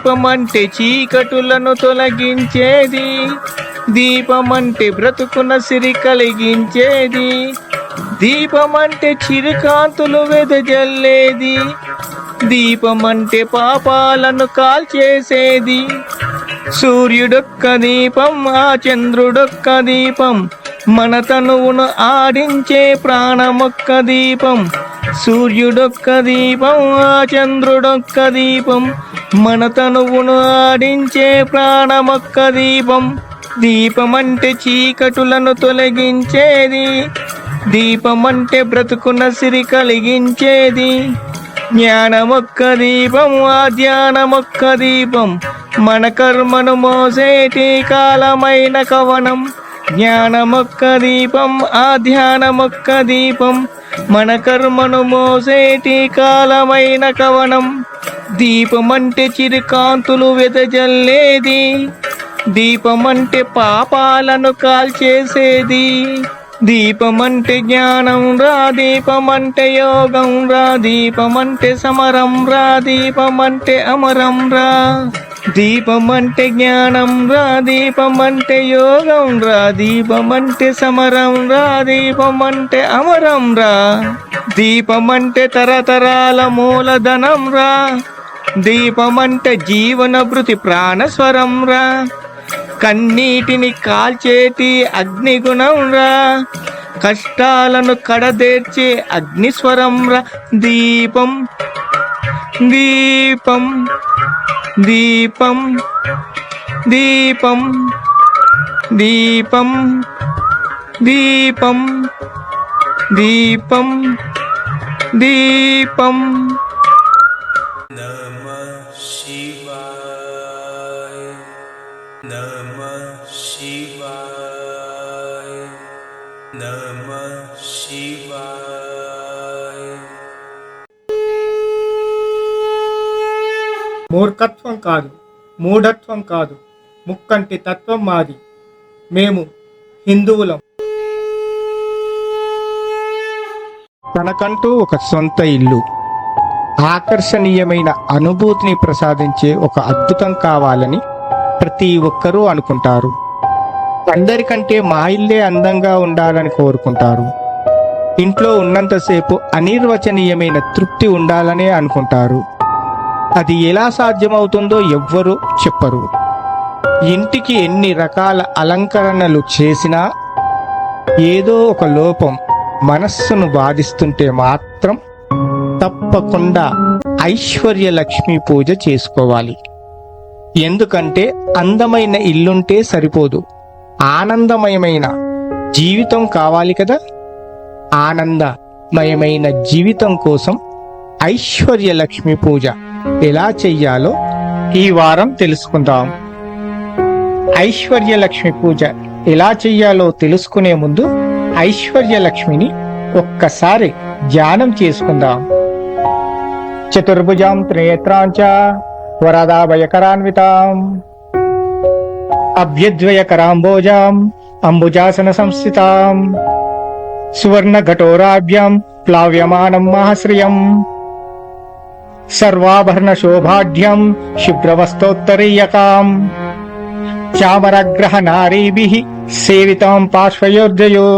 దీపమంటే చీకటులను తొలగించేది, దీపమంటే బ్రతుకున సిరి కలిగించేది, దీపమంటే చిరుకాంతులు వెదజల్లేది, దీపమంటే పాపాలను కాల్చేసేది. సూర్యుడొక్క దీపం, ఆ చంద్రుడొక్క దీపం, మన తనువును ఆడించే ప్రాణమొక్క దీపం. సూర్యుడొక్క దీపం, ఆ చంద్రుడొక్క దీపం, మన తనువును ఆడించే ప్రాణమొక్క దీపం. దీపమంటే చీకటులను తొలగించేది, దీపమంటే బ్రతుకున సిరి కలిగించేది. జ్ఞానమొక్క దీపం, ఆ ధ్యానమొక్క దీపం, మన కర్మను మోసేటి కాలమైన కవనం. జ్ఞానమొక్క దీపం, ఆ ధ్యానమొక్క దీపం, మన కర్మను మోసేటి కాలమైన కవనం. దీపమంటే చిరుకాంతులు వెదజల్లేది, దీపమంటే పాపాలను కాల్చేసేది. దీపమంటే జ్ఞానం రా, దీపమంటే యోగం రా, దీపమంటే సమరం రా, దీపమంటే అమరం రా. దీపమంటే జ్ఞానం రా, దీపమంటే యోగం రా, దీపమంటే సమరం రా, దీపమంటే అమరం రా. దీపమంటే తరతరాల మూలధనం రా, దీపమంటే జీవన భృతి ప్రాణస్వరం రా. కన్నీటిని కాల్చేటి అగ్నిగుణం రా, కష్టాలను కడదేర్చే అగ్నిస్వరం రా. దీపం దీపం దీపం దీపం దీపం దీపం దీపం దీపం. నమః శివాయ, నమః శివాయ, నమః శివాయ. మూర్ఖత్వం కాదు, మూఢత్వం కాదు, ముక్కంటి తత్వం మాది. మేము హిందువులం. తనకంటూ ఒక సొంత ఇల్లు, ఆకర్షణీయమైన అనుభూతిని ప్రసాదించే ఒక అద్భుతం కావాలని ప్రతి ఒక్కరూ అనుకుంటారు. అందరికంటే మా ఇల్లే అందంగా ఉండాలని కోరుకుంటారు. ఇంట్లో ఉన్నంతసేపు అనిర్వచనీయమైన తృప్తి ఉండాలనే అనుకుంటారు. అది ఎలా సాధ్యమవుతుందో ఎవ్వరూ చెప్పరు. ఇంటికి ఎన్ని రకాల అలంకరణలు చేసినా ఏదో ఒక లోపం మనస్సును బాధిస్తుంటే మాత్రం తప్పకుండా ఐశ్వర్యలక్ష్మి పూజ చేసుకోవాలి. ఎందుకంటే అందమైన ఇల్లుంటే సరిపోదు, ఆనందమయమైన జీవితం కావాలి కదా. ఆనందమయమైన జీవితం కోసం ఐశ్వర్యలక్ష్మి పూజ ఎలా చెయ్యాలో ఈ వారం తెలుసుకుందాం. ఐశ్వర్యలక్ష్మి పూజ ఎలా చెయ్యాలో తెలుసుకునే ముందు ఐశ్వర్యలక్ష్మిని ఒక్కసారి ధ్యానం చేసుకుందాం. చతుర్భుజాం త్రినేత్రాంచ వరదాభయకరాన్వితాం అభ్యద్వయకరాంబోజాం అంబుజాసన సంస్థితాం సువర్ణ ఘటోరాభ్యాం ప్లావ్యమానం మహాశ్రియం సర్వాభరణ శోభాఢ్యం శుభ్రవస్తోత్తరీయకాం చామరగ్రహ నారీభిః సేవితాం పార్శ్వయోర్జయో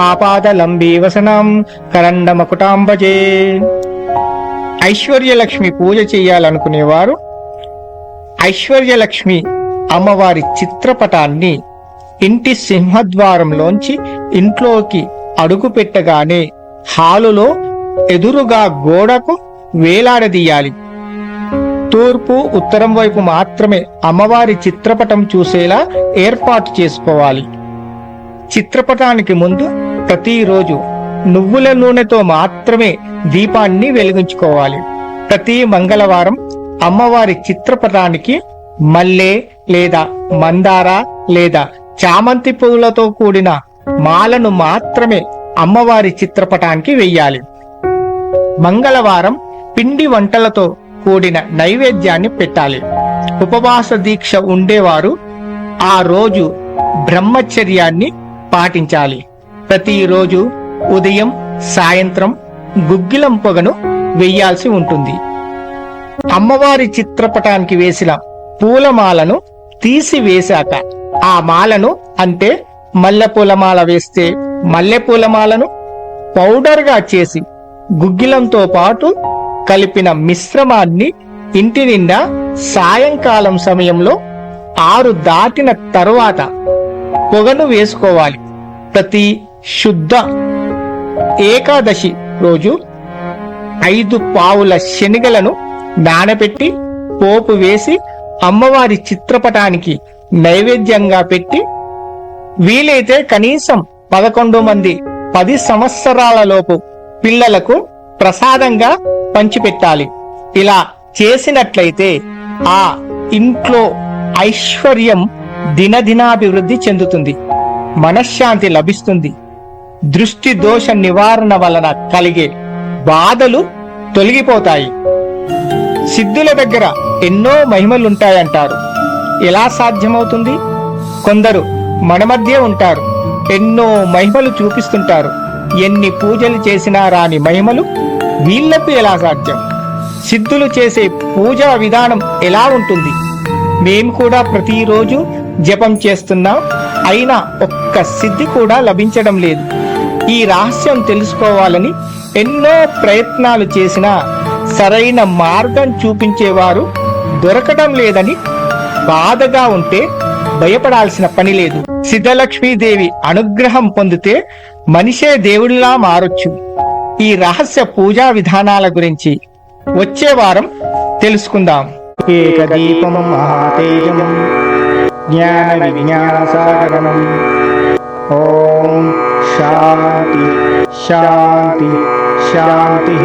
ఆపాదలంబీవసనం కరండమకుటాంబజే. ఐశ్వర్యలక్ష్మి పూజ చేయాలనుకునేవారు ఐశ్వర్యలక్ష్మి అమ్మవారి చిత్రపటాన్ని ఇంటి సింహద్వారంలోంచి ఇంట్లోకి అడుగు పెట్టగానే హాలులో ఎదురుగా గోడకు వేలాడదీయాలి. తూర్పు ఉత్తరం వైపు మాత్రమే అమ్మవారి చిత్రపటం చూసేలా ఏర్పాటు చేసుకోవాలి. చిత్రపటానికి ముందు ప్రతిరోజు నువ్వుల నూనెతో మాత్రమే దీపాన్ని వెలిగించుకోవాలి. ప్రతి మంగళవారం అమ్మవారి చిత్రపటానికి మల్లె లేదా మందార లేదా చామంతి పువ్వులతో కూడిన మాలను మాత్రమే అమ్మవారి చిత్రపటానికి వెయ్యాలి. మంగళవారం పిండి వంటలతో కూడిన నైవేద్యాన్ని పెట్టాలి. ఉపవాస దీక్ష ఉండేవారు ఆ రోజు బ్రహ్మచర్యాన్ని పాటించాలి. ప్రతిరోజు ఉదయం సాయంత్రం గుగ్గిలం పొగను వెయ్యాల్సి ఉంటుంది. అమ్మవారి చిత్రపటానికి వేసిన పూలమాలను తీసివేశాక ఆ మాలను అంటే మల్లెపూల మాల వేస్తే మల్లెపూల మాలను పౌడర్గా చేసి గుగ్గిలంతో పాటు కలిపిన మిశ్రమాన్ని ఇంటి నిండా సాయంకాలం సమయంలో 6 దాటిన తరువాత పొగను వేసుకోవాలి. ప్రతి శుద్ధ ఏకాదశి రోజు 5 పావుల శనగలను నానబెట్టి పోపు వేసి అమ్మవారి చిత్రపటానికి నైవేద్యంగా పెట్టి వీలైతే కనీసం 11 మంది 10 సంవత్సరాల లోపు పిల్లలకు ప్రసాదంగా పంచిపెట్టాలి. ఇలా చేసినట్లయితే ఆ ఇంట్లో ఐశ్వర్యం దినదినాభివృద్ధి చెందుతుంది, మనశ్శాంతి లభిస్తుంది, దృష్టి దోష నివారణ వలన కలిగే బాధలు తొలగిపోతాయి. సిద్ధుల దగ్గర ఎన్నో మహిమలుంటాయంటారు. ఎలా సాధ్యమవుతుంది? కొందరు మన మధ్య ఉంటారు, ఎన్నో మహిమలు చూపిస్తుంటారు. ఎన్ని పూజలు చేసినా రాని మహిమలు వీళ్లకు ఎలా సాధ్యం? సిద్ధులు చేసే పూజా విధానం ఎలా ఉంటుంది? మేము కూడా ప్రతిరోజు జపం చేస్తున్నాం, అయినా ఒక్క సిద్ధి కూడా లభించడం లేదు. ఈ రహస్యం తెలుసుకోవాలని ఎన్నో ప్రయత్నాలు చేసినా సరైన మార్గం చూపించేవారు దొరకడం లేదని బాధగా ఉంటే భయపడాల్సిన పని లేదు. సిద్ధలక్ష్మీదేవి అనుగ్రహం పొందితే మనిషే దేవుడిలా మారొచ్చు. ఈ రహస్య పూజా విధానాల గురించి వచ్చే వారం తెలుసుకుందాం. ఏకదీపం మహాతేజం జ్ఞాన విజ్ఞాన సాగరం. ఓం శాంతి శాంతి శాంతి.